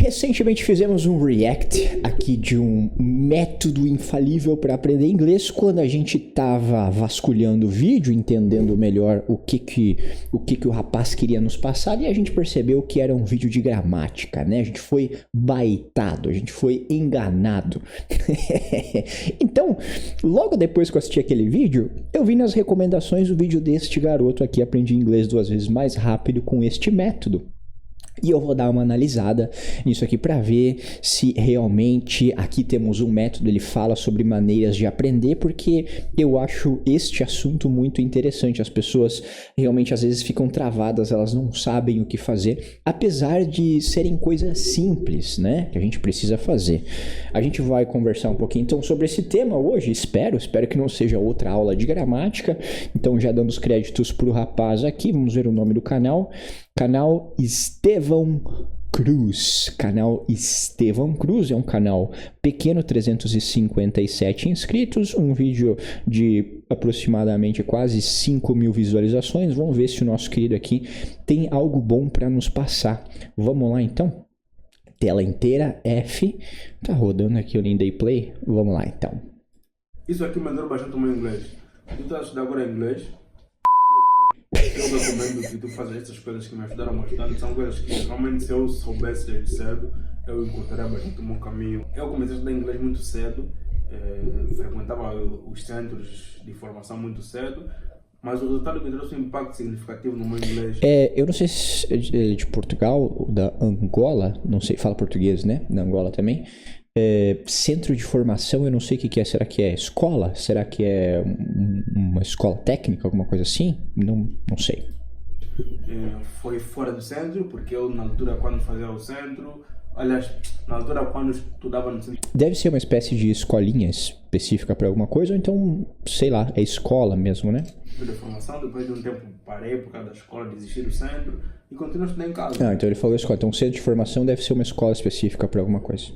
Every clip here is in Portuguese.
Recentemente fizemos um react aqui de um método infalível para aprender inglês quando a gente tava vasculhando o vídeo, entendendo melhor o que o rapaz queria nos passar, e a gente percebeu que era um vídeo de gramática, né? A gente foi baitado, a gente foi enganado. Então, logo depois que eu assisti aquele vídeo, eu vi nas recomendações o vídeo deste garoto aqui, aprendi inglês 2 vezes mais rápido com este método. E eu vou dar uma analisada nisso aqui para ver se realmente aqui temos um método, ele fala sobre maneiras de aprender, porque eu acho este assunto muito interessante. As pessoas realmente às vezes ficam travadas, elas não sabem o que fazer, apesar de serem coisas simples, né, que a gente precisa fazer. A gente vai conversar um pouquinho então sobre esse tema hoje, espero que não seja outra aula de gramática. Então já dando os créditos pro rapaz aqui, vamos ver o nome do canal. Canal Estevão Cruz. Canal Estevão Cruz é um canal pequeno, 357 inscritos, um vídeo de aproximadamente quase 5.000 visualizações. Vamos ver se o nosso querido aqui tem algo bom para nos passar. Vamos lá então? Tela inteira, F. Tá rodando aqui, eu nem dei play. Vamos lá então. Isso aqui melhorou bastante o meu inglês. Tu estás a estudar agora inglês? Eu recomendo que tu faças essas coisas que me ajudaram bastante. São coisas que realmente, se eu soubesse desde cedo, eu encurtaria bastante o meu caminho. Eu comecei a estudar inglês muito cedo, frequentava os centros de formação muito cedo, mas o resultado que trouxe um impacto significativo no meu inglês. Eu não sei se é de Portugal ou da Angola, não sei, fala português, né? Na Angola também. Centro de formação, eu não sei o que é. Será que é escola? Será que é uma escola técnica, alguma coisa assim? Não sei. Foi fora do centro, porque eu na altura quando fazia o centro, aliás, na altura quando estudava no centro... Deve ser uma espécie de escolinha específica para alguma coisa, ou então, sei lá, é escola mesmo, né? De formação, depois de um tempo parei por causa da escola, desisti do centro e continuo a estudar em casa. Ah, então ele falou escola. Então, centro de formação deve ser uma escola específica para alguma coisa.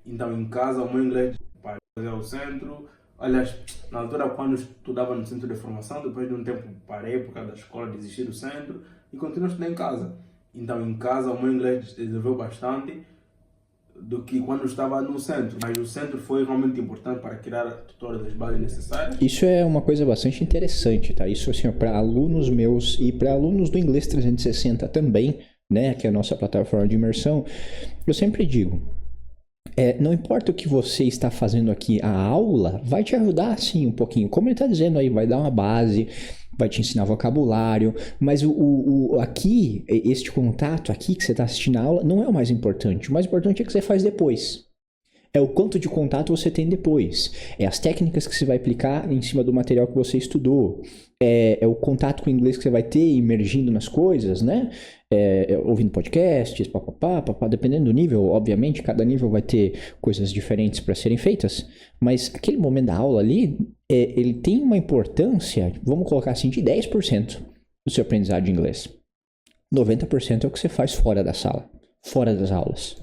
Então, em casa, o meu inglês para fazer o centro. Aliás, na altura, quando estudava no centro de formação, depois de um tempo parei por causa da escola, desisti do centro e continuo a estudar em casa. Então, em casa, o meu inglês desenvolveu bastante do que quando estava no centro. Mas o centro foi realmente importante para criar todas as bases necessárias. Isso é uma coisa bastante interessante, tá? Isso, assim, para alunos meus e para alunos do Inglês 360 também, né? Que é a nossa plataforma de imersão, eu sempre digo... não importa o que você está fazendo aqui, a aula vai te ajudar sim um pouquinho. Como ele está dizendo aí, vai dar uma base, vai te ensinar vocabulário, mas aqui, este contato aqui que você está assistindo a aula não é o mais importante. O mais importante é o que você faz depois. É o quanto de contato você tem depois. É as técnicas que você vai aplicar em cima do material que você estudou. É o contato com o inglês que você vai ter imergindo nas coisas, né? Ouvindo podcasts, papapá, dependendo do nível, obviamente, cada nível vai ter coisas diferentes para serem feitas, mas aquele momento da aula ali, ele tem uma importância, vamos colocar assim, de 10% do seu aprendizado de inglês. 90% é o que você faz fora da sala, fora das aulas.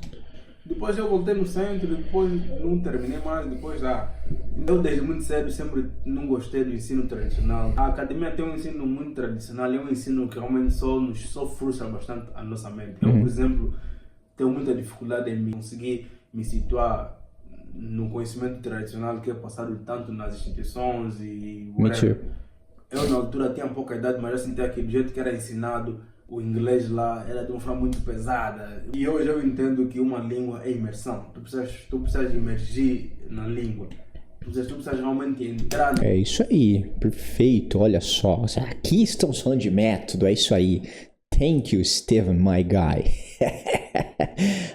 Depois eu voltei no centro, depois não terminei mais, depois eu desde muito cedo sempre não gostei do ensino tradicional. A academia tem um ensino muito tradicional, é um ensino que realmente só frustra bastante a nossa mente. Eu, por exemplo, tenho muita dificuldade em conseguir me situar no conhecimento tradicional que é passado tanto nas instituições e... Eu na altura tinha pouca idade, mas eu sentia que do jeito que era ensinado, o inglês lá era de uma forma muito pesada. E hoje eu entendo que uma língua é imersão. Tu precisas imergir na língua. Tu precisas realmente entrar. É isso aí, perfeito. Olha só, aqui estamos falando de método, é isso aí. Thank you, Steven, my guy.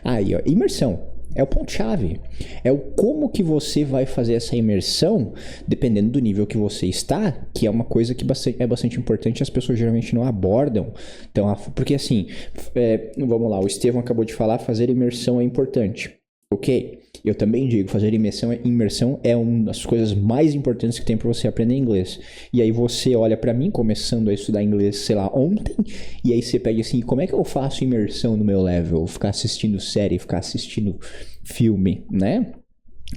Aí, ó, imersão. É o ponto-chave. É o como que você vai fazer essa imersão, dependendo do nível que você está, que é uma coisa que é bastante importante, as pessoas geralmente não abordam. Então, porque assim, vamos lá, o Estevão acabou de falar, fazer imersão é importante. Ok? Eu também digo, fazer imersão é uma das coisas mais importantes que tem para você aprender inglês. E aí você olha para mim, começando a estudar inglês, sei lá, ontem, e aí você pega assim, como é que eu faço imersão no meu level? Ficar assistindo série, ficar assistindo filme, né?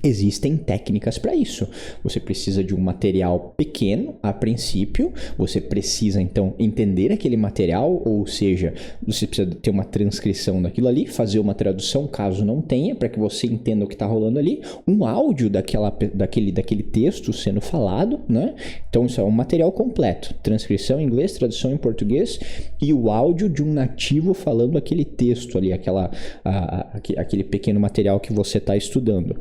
Existem técnicas para isso. Você precisa de um material pequeno a princípio, você precisa então entender aquele material, ou seja, você precisa ter uma transcrição daquilo ali, fazer uma tradução caso não tenha, para que você entenda o que está rolando ali, um áudio daquele texto sendo falado, né? Então isso é um material completo, transcrição em inglês, tradução em português e o áudio de um nativo falando aquele texto ali, aquele pequeno material que você está estudando.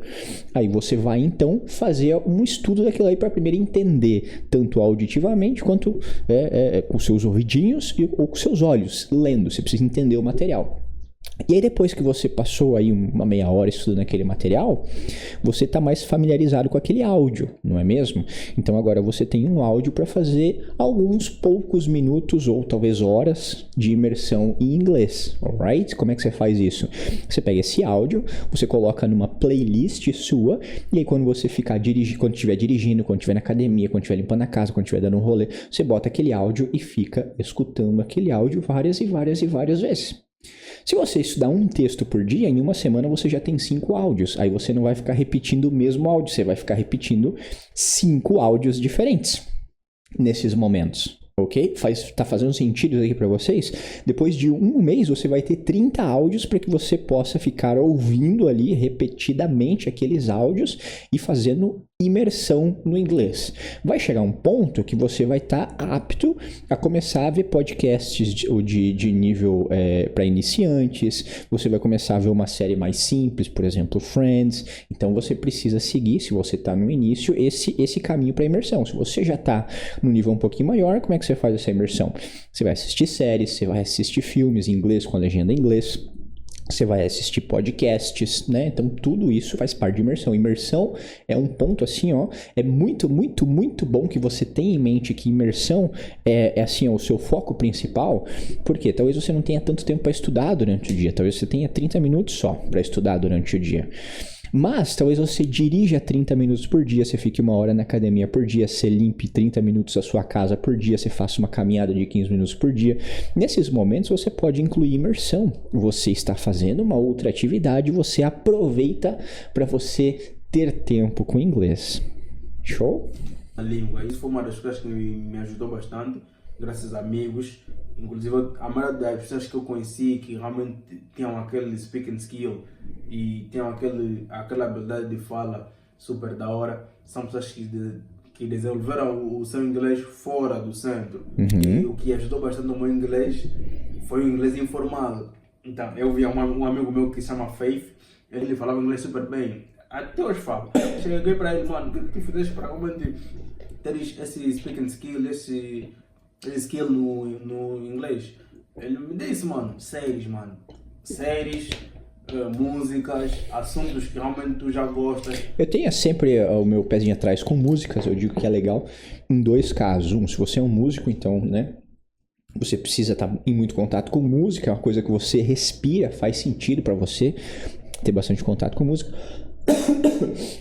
Aí você vai então fazer um estudo daquilo aí para primeiro entender, tanto auditivamente quanto com seus ouvidinhos ou com seus olhos, lendo. Você precisa entender o material. E aí depois que você passou aí uma meia hora estudando aquele material, você está mais familiarizado com aquele áudio, não é mesmo? Então agora você tem um áudio para fazer alguns poucos minutos ou talvez horas de imersão em inglês, alright? Como é que você faz isso? Você pega esse áudio, você coloca numa playlist sua, e aí quando você quando estiver dirigindo, quando estiver na academia, quando estiver limpando a casa, quando estiver dando um rolê, você bota aquele áudio e fica escutando aquele áudio várias e várias e várias vezes. Se você estudar um texto por dia, em uma semana você já tem 5 áudios. Aí você não vai ficar repetindo o mesmo áudio, você vai ficar repetindo 5 áudios diferentes nesses momentos. Ok? Tá fazendo sentido isso aqui para vocês? Depois de um mês, você vai ter 30 áudios para que você possa ficar ouvindo ali repetidamente aqueles áudios e fazendo imersão no inglês. Vai chegar um ponto que você vai estar apto a começar a ver podcasts de nível para iniciantes, você vai começar a ver uma série mais simples, por exemplo, Friends. Então você precisa seguir, se você está no início, esse caminho para imersão. Se você já está no nível um pouquinho maior, como é que você faz essa imersão? Você vai assistir séries, você vai assistir filmes em inglês com a legenda em inglês, você vai assistir podcasts, né? Então, tudo isso faz parte de imersão. Imersão é um ponto assim, ó, é muito, muito, muito bom que você tenha em mente que imersão é assim, ó, o seu foco principal, porque talvez você não tenha tanto tempo para estudar durante o dia, talvez você tenha 30 minutos só para estudar durante o dia. Mas talvez você dirija 30 minutos por dia, você fique 1 hora na academia por dia, você limpe 30 minutos a sua casa por dia, você faça uma caminhada de 15 minutos por dia. Nesses momentos você pode incluir imersão. Você está fazendo uma outra atividade, você aproveita para você ter tempo com inglês. Show? A língua, isso foi uma das coisas que me ajudou bastante, graças a amigos. Inclusive, a maioria das pessoas que eu conheci que realmente tinham aquele speaking skill e tinham aquela habilidade de fala super da hora, são pessoas que desenvolveram o seu inglês fora do centro. E o que ajudou bastante no meu inglês foi o inglês informal. Então, eu vi um amigo meu que se chama Faith, ele falava inglês super bem. Até hoje falo. Cheguei para ele, mano, o que tu fizeste para realmente ter esse speaking skill, esse skill no inglês? Ele me disse, mano, séries, músicas, assuntos que realmente tu já gostas. Eu tenho sempre o meu pezinho atrás com músicas, eu digo que é legal em 2 casos. Um, se você é um músico, então, né, você precisa estar em muito contato com música, é uma coisa que você respira, faz sentido para você ter bastante contato com música.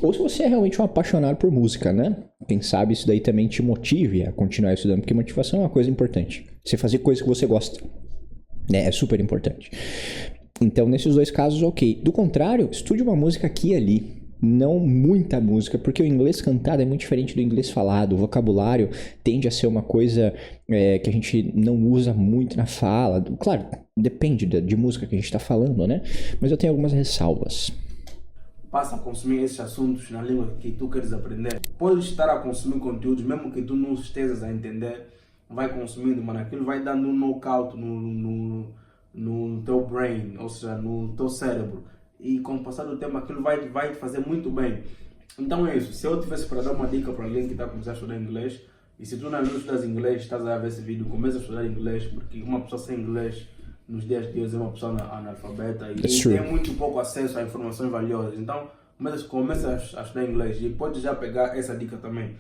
Ou se você é realmente um apaixonado por música, né? Quem sabe isso daí também te motive a continuar estudando, porque motivação é uma coisa importante. Você fazer coisas que você gosta, né? É super importante. Então, nesses 2 casos, ok. Do contrário, estude uma música aqui e ali. Não muita música, porque o inglês cantado é muito diferente do inglês falado. O vocabulário tende a ser uma coisa que a gente não usa muito na fala. Claro, depende de música que a gente está falando, né? Mas eu tenho algumas ressalvas. Passa a consumir esses assuntos na língua que tu queres aprender. Podes estar a consumir conteúdos, mesmo que tu não estejas a entender, vai consumindo, mano, aquilo vai dando um knockout no teu brain, ou seja, no teu cérebro. E com o passar do tempo, aquilo vai te fazer muito bem. Então é isso. Se eu tivesse para dar uma dica para alguém que está a começar a estudar inglês, e se tu não estudas inglês, estás a ver esse vídeo, começa a estudar inglês, porque uma pessoa sem inglês nos dias de hoje é uma pessoa analfabeta e tem muito pouco acesso a informações valiosas. Então, começa a estudar inglês e pode já pegar essa dica também.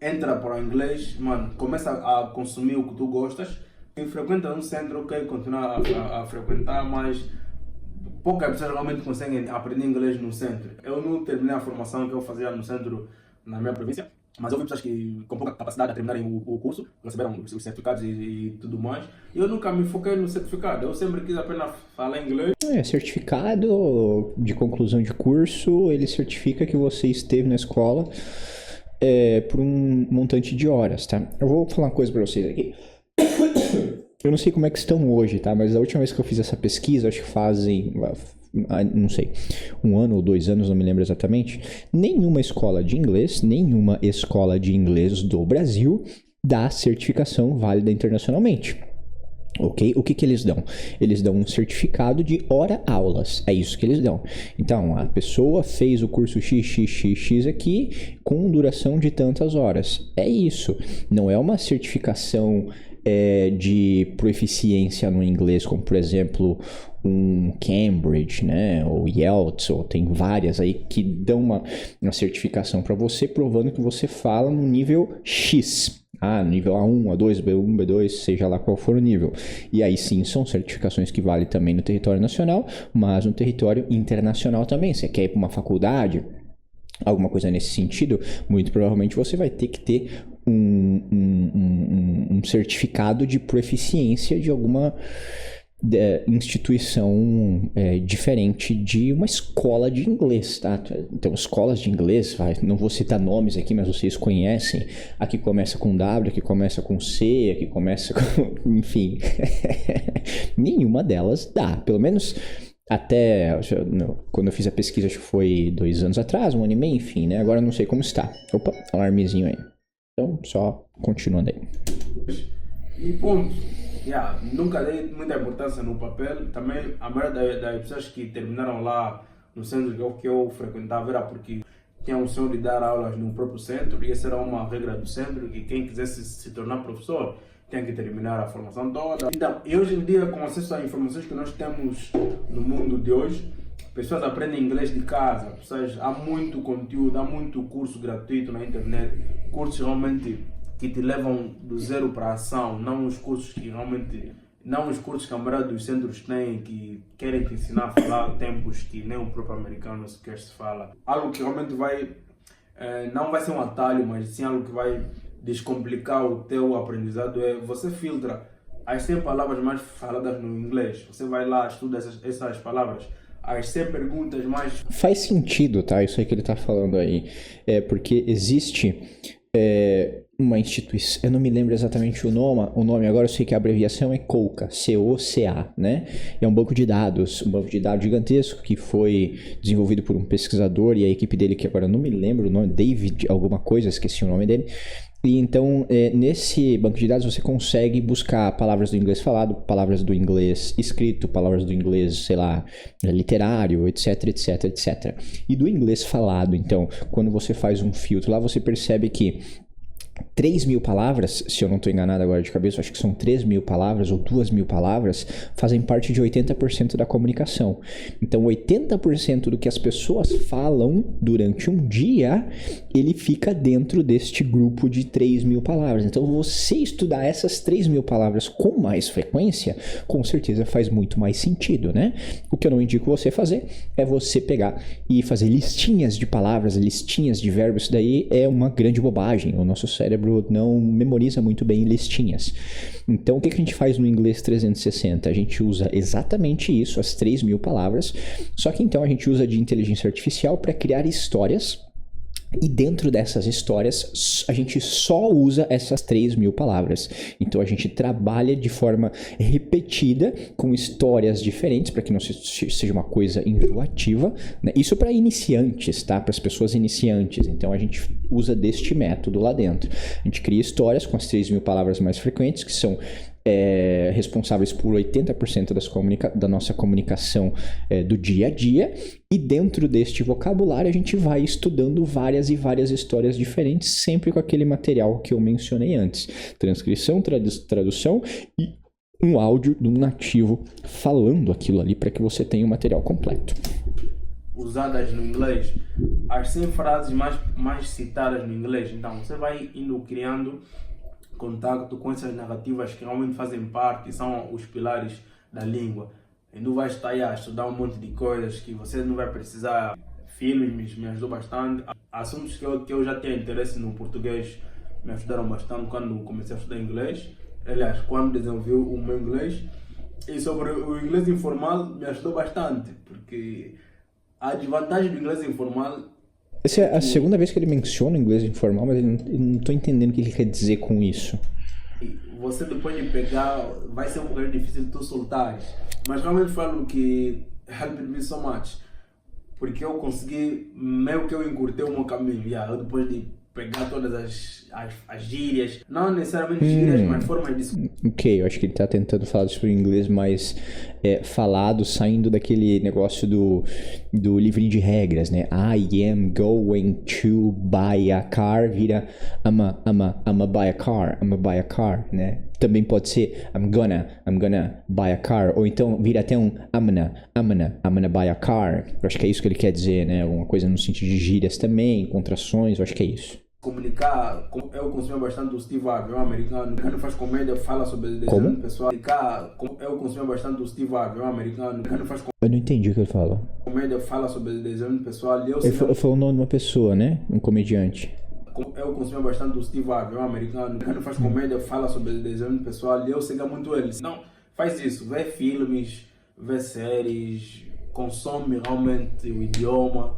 Entra para o inglês, mano, começa a consumir o que tu gostas e frequenta um centro, ok, continua a frequentar, mas poucas pessoas realmente conseguem aprender inglês no centro. Eu não terminei a formação que eu fazia no centro na minha província. Mas eu vi pessoas que com pouca capacidade a terminarem o curso, receberam os certificados e tudo mais. E eu nunca me foquei no certificado, eu sempre quis apenas falar inglês. Certificado de conclusão de curso, ele certifica que você esteve na escola por um montante de horas, tá? Eu vou falar uma coisa pra vocês aqui. Eu não sei como é que estão hoje, tá? Mas a última vez que eu fiz essa pesquisa, acho que fazem, não sei, 1 ano ou 2 anos, não me lembro exatamente, nenhuma escola de inglês do Brasil dá certificação válida internacionalmente. Ok? O que eles dão? Eles dão um certificado de hora-aulas. É isso que eles dão. Então, a pessoa fez o curso XXX aqui com duração de tantas horas. É isso. Não é uma certificação de proficiência no inglês, como, por exemplo, um Cambridge, né? Ou IELTS, ou tem várias aí que dão uma certificação para você, provando que você fala no nível X. Nível A1, A2, B1, B2, seja lá qual for o nível. E aí sim, são certificações que valem também no território nacional, mas no território internacional também. Você quer ir para uma faculdade, alguma coisa nesse sentido, muito provavelmente você vai ter que ter um certificado de proficiência de alguma instituição diferente de uma escola de inglês, tá? Então, escolas de inglês, não vou citar nomes aqui, mas vocês conhecem. Aqui começa com W, aqui começa com C, aqui começa com... enfim. Nenhuma delas dá. Pelo menos até quando eu fiz a pesquisa, acho que foi 2 anos atrás, 1 ano e meio, enfim, né? Agora eu não sei como está. Opa, alarmezinho aí. Então, só continuando aí. E ponto. Nunca dei muita importância no papel. Também a maioria das pessoas que terminaram lá no centro que eu frequentava era porque tinham o sonho de dar aulas no próprio centro, e essa era uma regra do centro, que quem quisesse se tornar professor tinha que terminar a formação toda. Então, e hoje em dia, com acesso às informações que nós temos no mundo de hoje, pessoas aprendem inglês de casa, pessoas, há muito conteúdo, há muito curso gratuito na internet, cursos realmente que te levam do zero para a ação, não os cursos que realmente, não os cursos que a maioria dos centros têm, que querem te ensinar a falar tempos que nem o próprio americano sequer se fala. Algo que realmente vai, não vai ser um atalho, mas sim algo que vai descomplicar o teu aprendizado, você filtra as 100 palavras mais faladas no inglês, você vai lá, estuda essas palavras, as 100 perguntas mais... Faz sentido, tá? Isso aí que ele tá falando aí. Porque existe uma instituição, eu não me lembro exatamente o nome, agora eu sei que a abreviação é COCA, C-O-C-A, né? É um banco de dados gigantesco que foi desenvolvido por um pesquisador e a equipe dele, que agora eu não me lembro o nome, David alguma coisa, esqueci o nome dele. E então, nesse banco de dados você consegue buscar palavras do inglês falado, palavras do inglês escrito, palavras do inglês, sei lá, literário, etc, etc, etc. E do inglês falado, então, quando você faz um filtro lá, você percebe que 3.000 palavras, se eu não estou enganado agora de cabeça, acho que são 3.000 palavras ou 2.000 palavras, fazem parte de 80% da comunicação. Então, 80% do que as pessoas falam durante um dia, ele fica dentro deste grupo de 3.000 palavras. Então, você estudar essas 3.000 palavras com mais frequência, com certeza faz muito mais sentido, né? O que eu não indico você fazer é você pegar e fazer listinhas de palavras, listinhas de verbos. Isso daí é uma grande bobagem. O nosso cérebro não memoriza muito bem listinhas. Então, o que a gente faz no inglês 360? A gente usa exatamente isso, as 3.000 palavras, só que então a gente usa de inteligência artificial para criar histórias. E dentro dessas histórias, a gente só usa essas 3.000 palavras. Então, a gente trabalha de forma repetida, com histórias diferentes, para que não seja uma coisa enjoativa, né? Isso para iniciantes, tá? Para as pessoas iniciantes. Então, a gente usa deste método lá dentro. A gente cria histórias com as 3.000 palavras mais frequentes, que são responsáveis por 80% da nossa comunicação do dia a dia, e dentro deste vocabulário a gente vai estudando várias e várias histórias diferentes, sempre com aquele material que eu mencionei antes, transcrição, tradução e um áudio do nativo falando aquilo ali para que você tenha o material completo. Usadas no inglês, as 100 frases mais citadas no inglês, então você vai indo criando contato com essas narrativas que realmente fazem parte, são os pilares da língua. E não vai estar aí a estudar um monte de coisas que você não vai precisar. Filmes me ajudou bastante. assuntos que eu já tinha interesse no português me ajudaram bastante quando comecei a estudar inglês. Aliás, quando desenvolvi o meu inglês. E sobre o inglês informal me ajudou bastante, porque a desvantagem do inglês informal... Essa é a segunda vez que ele menciona o inglês informal, mas eu não estou entendendo o que ele quer dizer com isso. Você depois de pegar, vai ser um pouco difícil de tu soltares. Mas realmente falo que helped me so much. Porque eu consegui, meio que eu encurtei o meu caminho. Eu depois de pegar todas as gírias, não necessariamente gírias, mas formas de... Ok, eu acho que ele está tentando falar sobre o inglês mais falado, saindo daquele negócio do livrinho de regras, né? I am going to buy a car, vira I'm a buy a car, né? Também pode ser I'm gonna buy a car, ou então vira até um I'm gonna buy a car. Eu acho que é isso que ele quer dizer, né? Alguma coisa no sentido de gírias também, contrações, eu acho que é isso. Comunicar, eu consumi bastante o Steve Harvey, um americano, quando faz comédia fala sobre desenho pessoal. Eu consumi bastante o Steve Harvey, um americano, quando faz Eu não entendi o que ele falou. Comédia fala sobre desenho pessoal. Ele falou o nome de uma pessoa, né? Um comediante. Eu consumi bastante o Steve Harvey, um americano, quando faz comédia fala sobre desenho pessoal e eu sigo muito ele. Então, faz isso, vê filmes, vê séries, consome realmente o idioma,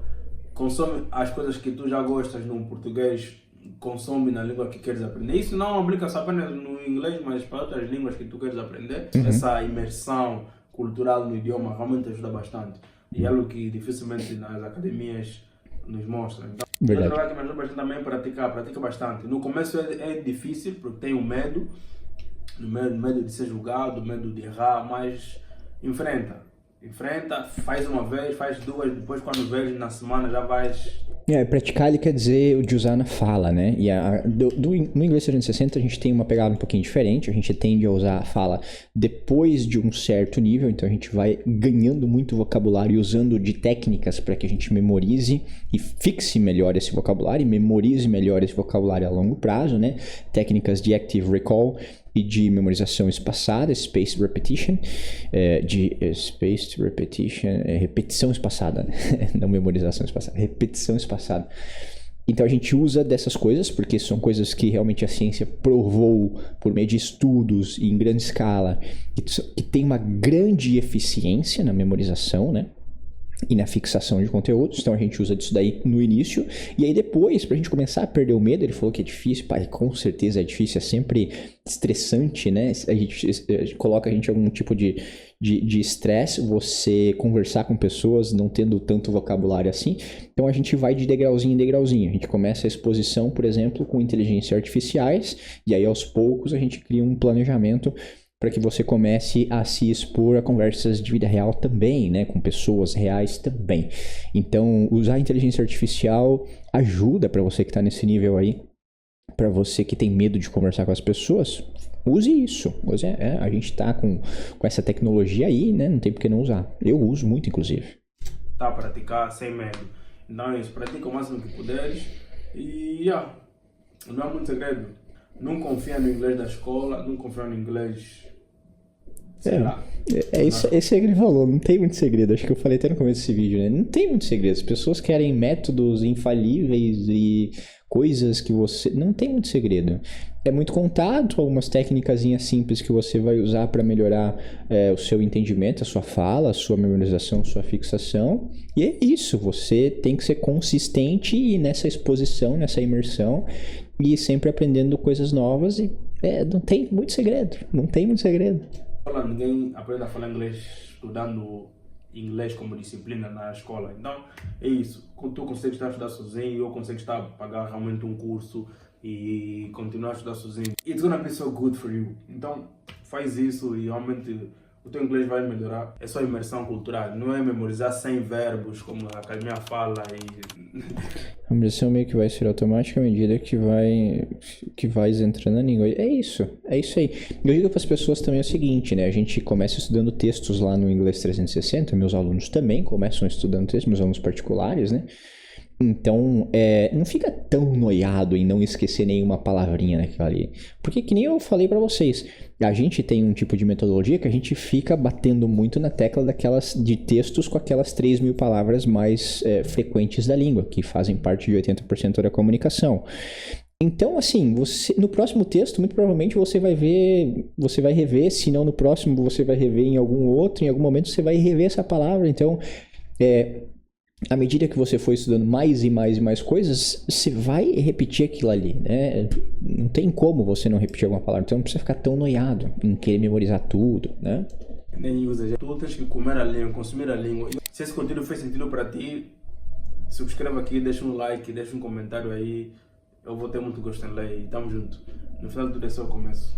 consome as coisas que tu já gostas no português, consome na língua que queres aprender. Isso não aplica só apenas no inglês, mas para outras línguas que tu queres aprender. Essa imersão cultural no idioma realmente ajuda bastante. E é algo que dificilmente nas academias nos mostram. Então, outra coisa que me ajuda bastante também é pratica bastante. No começo é difícil, porque tem o medo de ser julgado, medo de errar, mas enfrenta, faz uma vez, faz duas, depois quando vês na semana já vais... Praticar ele quer dizer o de usar na fala, né? E no inglês 360 a gente tem uma pegada um pouquinho diferente, a gente tende a usar a fala depois de um certo nível, então a gente vai ganhando muito vocabulário e usando de técnicas para que a gente memorize e fixe melhor esse vocabulário e memorize melhor esse vocabulário a longo prazo, né? Técnicas de Active Recall e de memorização espaçada, Spaced Repetition, repetição espaçada, né? Não memorização espaçada, repetição espaçada. Então a gente usa dessas coisas, porque são coisas que realmente a ciência provou por meio de estudos e em grande escala, que tem uma grande eficiência na memorização, né? E na fixação de conteúdos, então a gente usa disso daí no início, e aí depois, pra gente começar a perder o medo, ele falou que é difícil, pai, com certeza é difícil, é sempre estressante, né, a gente coloca a gente em algum tipo de estresse, você conversar com pessoas não tendo tanto vocabulário assim, então a gente vai de degrauzinho em degrauzinho, a gente começa a exposição, por exemplo, com inteligências artificiais, e aí aos poucos a gente cria um planejamento para que você comece a se expor a conversas de vida real também, né, com pessoas reais também. Então, usar a inteligência artificial ajuda para você que está nesse nível aí, para você que tem medo de conversar com as pessoas, use isso. A gente está com essa tecnologia aí, né, não tem por que não usar. Eu uso muito, inclusive. Tá, praticar sem medo. Então é isso, pratica o máximo que puderes e não há muito segredo. Não confia no inglês da escola, não confia no inglês... Isso que ele falou, não tem muito segredo, acho que eu falei até no começo desse vídeo, né? Não tem muito segredo, as pessoas querem métodos infalíveis e coisas que você... Não tem muito segredo, é muito contato, algumas técnicas simples que você vai usar para melhorar o seu entendimento, a sua fala, a sua memorização, a sua fixação, e é isso, você tem que ser consistente e nessa exposição, nessa imersão, e sempre aprendendo coisas novas, e não tem muito segredo, Ninguém aprende a falar inglês estudando inglês como disciplina na escola. Então, é isso. Tu consegues estar a estudar sozinho, eu consigo estar a pagar realmente um curso e continuar a estudar sozinho. It's gonna be so good for you. Então, faz isso e realmente o teu inglês vai melhorar. É só imersão cultural, não é memorizar 100 verbos como a academia fala e... A memorização meio que vai ser automática à medida que vais entrando na língua. É isso aí. Eu digo para as pessoas também o seguinte, né? A gente começa estudando textos lá no Inglês 360, meus alunos também começam estudando textos, meus alunos particulares, né? Então, não fica tão noiado em não esquecer nenhuma palavrinha naquilo ali. Porque que nem eu falei pra vocês, a gente tem um tipo de metodologia que a gente fica batendo muito na tecla de textos com aquelas 3.000 palavras mais frequentes da língua, que fazem parte de 80% da comunicação. Então, assim, no próximo texto, muito provavelmente você vai rever, se não no próximo, você vai rever em algum outro, em algum momento você vai rever essa palavra. Então, à medida que você for estudando mais e mais e mais coisas, você vai repetir aquilo ali, né? Não tem como você não repetir alguma palavra, então não precisa ficar tão noiado em querer memorizar tudo, né? Nem usa, tu tens que comer a língua, consumir a língua. Se esse conteúdo fez sentido para ti, subscreva aqui, deixa um like, deixa um comentário aí. Eu vou ter muito gosto em ler e tamo junto. No final de tudo é só o começo.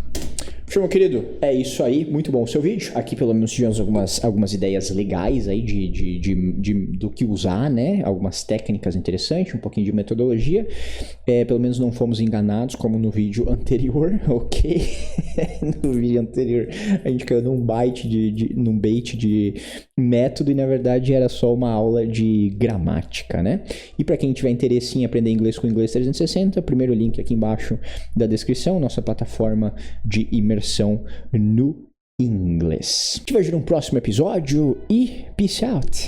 Show, meu querido. É isso aí. Muito bom o seu vídeo. Aqui pelo menos tivemos algumas ideias legais aí do que usar, né? Algumas técnicas interessantes, um pouquinho de metodologia. Pelo menos não fomos enganados como no vídeo anterior, ok? No vídeo anterior a gente caiu num bait de método e na verdade era só uma aula de gramática, né? E para quem tiver interesse em aprender inglês com Inglês 360, primeiro link aqui embaixo da descrição, nossa plataforma de imersão no inglês. Te vejo no próximo episódio e peace out!